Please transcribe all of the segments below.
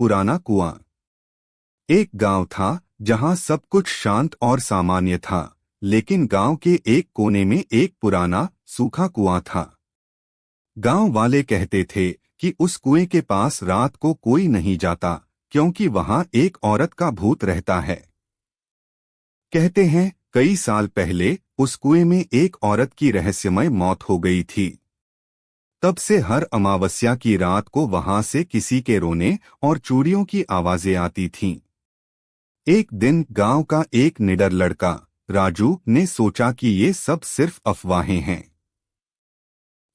पुराना कुआं। एक गांव था जहां सब कुछ शांत और सामान्य था, लेकिन गांव के एक कोने में एक पुराना सूखा कुआं था। गांव वाले कहते थे कि उस कुएं के पास रात को कोई नहीं जाता, क्योंकि वहां एक औरत का भूत रहता है। कहते हैं कई साल पहले उस कुएं में एक औरत की रहस्यमय मौत हो गई थी। तब से हर अमावस्या की रात को वहां से किसी के रोने और चूड़ियों की आवाजें आती थीं। एक दिन गांव का एक निडर लड़का राजू ने सोचा कि ये सब सिर्फ अफवाहें हैं।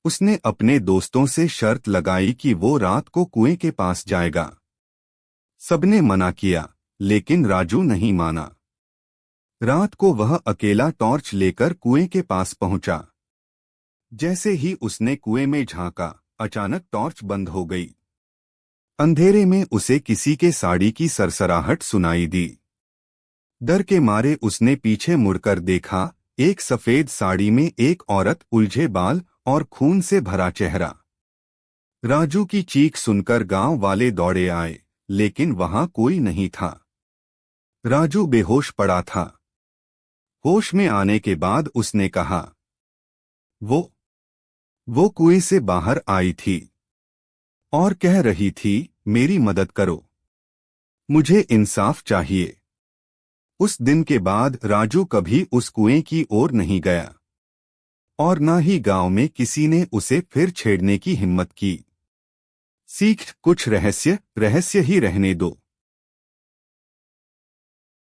उसने अपने दोस्तों से शर्त लगाई कि वो रात को कुएं के पास जाएगा। सबने मना किया, लेकिन राजू नहीं माना। रात को वह अकेला टॉर्च लेकर कुएं के पास पहुंचा। जैसे ही उसने कुएं में झांका, अचानक टॉर्च बंद हो गई। अंधेरे में उसे किसी के साड़ी की सरसराहट सुनाई दी। डर के मारे उसने पीछे मुड़कर देखा। एक सफेद साड़ी में एक औरत, उलझे बाल और खून से भरा चेहरा। राजू की चीख सुनकर गांव वाले दौड़े आए, लेकिन वहां कोई नहीं था। राजू बेहोश पड़ा था। होश में आने के बाद उसने कहा, वो कुएं से बाहर आई थी और कह रही थी, मेरी मदद करो, मुझे इंसाफ चाहिए। उस दिन के बाद राजू कभी उस कुएं की ओर नहीं गया और न ही गांव में किसी ने उसे फिर छेड़ने की हिम्मत की। सीख, कुछ रहस्य रहस्य ही रहने दो।